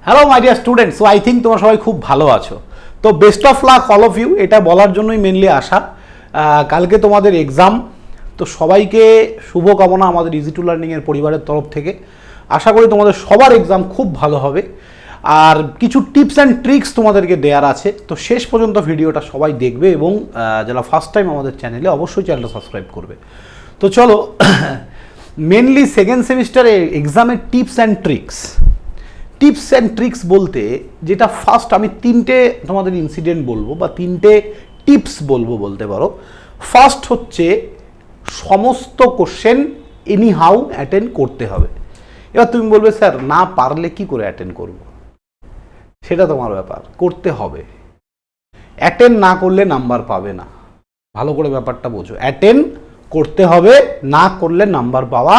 Hello my dear student, so I think তোমরা সবাই খুব ভালো আছো। তো best of luck all of you, এটা বলার জন্যই মেনলি আসা। কালকে তোমাদের এক্সাম, তো সবাইকে শুভকামনা আমাদের ইজি টু লার্নিংয়ের পরিবারের তরফ থেকে। আশা করি তোমাদের সবার এক্সাম খুব ভালো হবে। আর কিছু টিপস অ্যান্ড ট্রিক্স তোমাদেরকে দেওয়ার আছে, তো শেষ পর্যন্ত ভিডিওটা সবাই দেখবে এবং যারা ফার্স্ট টাইম আমাদের চ্যানেলে, অবশ্যই চ্যানেলটা সাবস্ক্রাইব করবে। তো চলো, মেনলি সেকেন্ড সেমিস্টারে এক্সামের tips and tricks. Tips and tricks বলতে যেটা ফার্স্ট আমি তিনটে তোমাদের ইনসিডেন্ট বলবো বা তিনটে টিপস বলবো বলতে পারো। ফার্স্ট হচ্ছে সমস্ত কোশ্চেন এনি হাউ অ্যাটেন্ড করতে হবে। এবার তুমি বলবে স্যার না পারলে কি করে অ্যাটেন্ড করব, সেটা তোমার ব্যাপার, করতে হবে। অ্যাটেন্ড না করলে নাম্বার পাবে না, ভালো করে ব্যাপারটা বোঝো। অ্যাটেন্ড করতে হবে, না করলে নাম্বার পাওয়া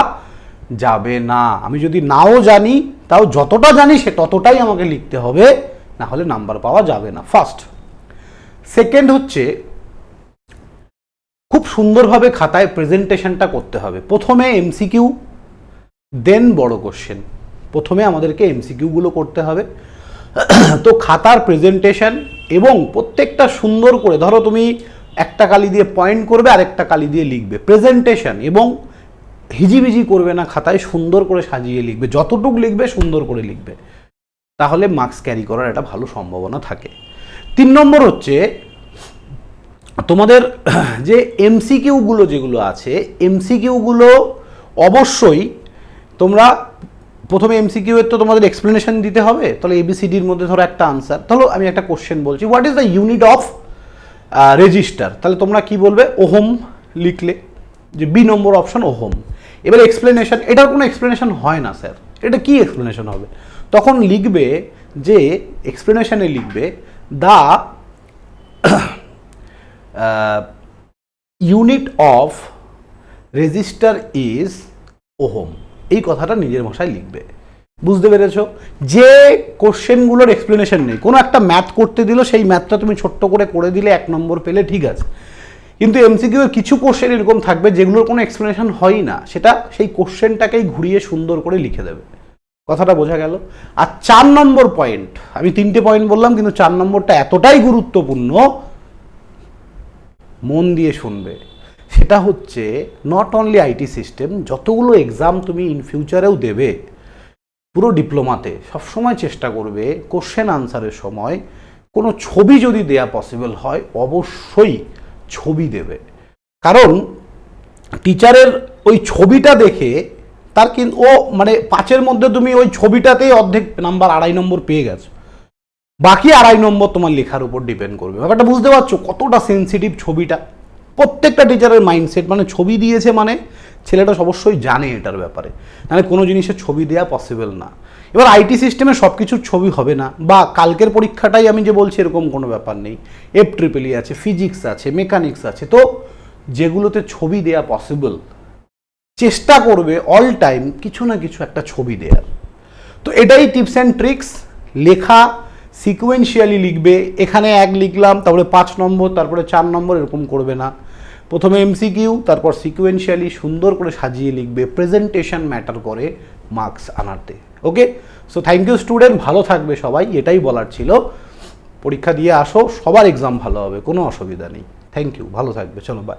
যাবে না। আমি যদি নাও জানি তাও যতটা জানি সে ততটাই আমাকে লিখতে হবে, না হলে নাম্বার পাওয়া যাবে না। ফার্স্ট। সেকেন্ড হচ্ছে খুব সুন্দরভাবে খাতায় প্রেজেন্টেশনটা করতে হবে। প্রথমে এমসিকিউ, দেন বড় কোশ্চেন। প্রথমে আমাদেরকে এমসিকিউগুলো করতে হবে। তো খাতার প্রেজেন্টেশন এবং প্রত্যেকটা সুন্দর করে, ধরো তুমি একটা কালি দিয়ে পয়েন্ট করবে আর একটা কালি দিয়ে লিখবে। প্রেজেন্টেশন এবং হিজিবিজি করবে না, খাতায় সুন্দর করে সাজিয়ে লিখবে। যতটুকু লিখবে সুন্দর করে লিখবে, তাহলে মার্কস ক্যারি করার একটা ভালো সম্ভাবনা থাকে। 3 নম্বর হচ্ছে তোমাদের যে এমসিকিউগুলো যেগুলো আছে, এমসিকিউগুলো অবশ্যই তোমরা প্রথমে এমসিকিউ এর তো তোমাদের এক্সপ্লেনেশন দিতে হবে। তাহলে এবিসিডির মধ্যে ধরো একটা আনসার, তাহলে আমি একটা কোশ্চেন বলছি, what is the unit of register, তাহলে তোমরা কি বলবে, ওহম লিখলে, যে বি নম্বর অপশন ওহম। এবার এক্সপ্লেনেশন, এটার কোনো এক্সপ্লেনেশন হয় না স্যার, এটা কি এক্সপ্লেনেশন হবে, তখন লিখবে যে এক্সপ্লেনেশনে লিখবে the unit of register is ohm. এই কথাটা নিজের ভাষায় লিখবে। বুঝতে পেরেছো? যে কোশ্চেনগুলোর এক্সপ্লেনেশন নেই, কোনো একটা ম্যাথ করতে দিল, সেই ম্যাথটা তুমি ছোট্ট করে দিলে 1 নম্বর পেলে, ঠিক আছে। কিন্তু এমসিকিউ এর কিছু কোশ্চেন এরকম থাকবে যেগুলোর কোনো এক্সপ্লেনেশন হয় না, সেটা সেই কোশ্চেনটাকেই ঘুরিয়ে সুন্দর করে লিখে দেবে। কথাটা বোঝা গেল? আর 4 নম্বর পয়েন্ট, আমি 3টে পয়েন্ট বললাম, কিন্তু 4 নম্বরটা এতটাই গুরুত্বপূর্ণ, মন দিয়ে শুনবে। সেটা হচ্ছে নট অনলি আইটি সিস্টেম, যতগুলো এক্সাম তুমি ইন ফিউচারেও দেবে, পুরো ডিপ্লোমাতে সবসময় চেষ্টা করবে কোশ্চেন আনসারের সময় কোনো ছবি যদি দেয়া পসিবল হয়, অবশ্যই ছবি দেবে। কারণ টিচারের ওই ছবিটা দেখে তার কিন্তু ও মানে 5-এর মধ্যে তুমি ওই ছবিটাতেই অর্ধেক নাম্বার, 2.5 নম্বর পেয়ে গেছো, বাকি 2.5 নম্বর তোমার লেখার উপর ডিপেন্ড করবে। ব্যাপারটা বুঝতে পারছো কতটা সেন্সিটিভ ছবিটা? প্রত্যেকটা টিচারের মাইন্ডসেট, মানে ছবি দিয়েছে মানে ছেলেটা অবশ্যই জানে এটার ব্যাপারে, নাহলে কোনো জিনিসের ছবি দেওয়া পসিবল না। এবার আইটি সিস্টেমে সব কিছুর ছবি হবে না, বা কালকের পরীক্ষাটাই আমি যে বলছি এরকম কোনো ব্যাপার নেই। FEEE আছে, ফিজিক্স আছে, মেকানিক্স আছে, তো যেগুলোতে ছবি দেওয়া পসিবল চেষ্টা করবে অল টাইম কিছু না কিছু একটা ছবি দেওয়ার। তো এটাই টিপস অ্যান্ড ট্রিক্স। লেখা সিকোয়েন্সিয়ালি লিখবে। এখানে 1 লিখলাম, তারপরে 5 নম্বর, তারপরে 4 নম্বর, এরকম করবে না। প্রথমে এমসিকিউ, তারপর সিকোয়েন্সিয়ালি সুন্দর করে সাজিয়ে লিখবে। প্রেজেন্টেশন ম্যাটার করে মার্কস আনাতে। ওকে, সো থ্যাংক ইউ স্টুডেন্ট, ভালো থাকবে সবাই, এটাই বলার ছিল। পরীক্ষা দিয়ে আসো, সবার এক্সাম ভালো হবে, কোনো অসুবিধা নেই। থ্যাংক ইউ, ভালো থাকবে, চলো বাই।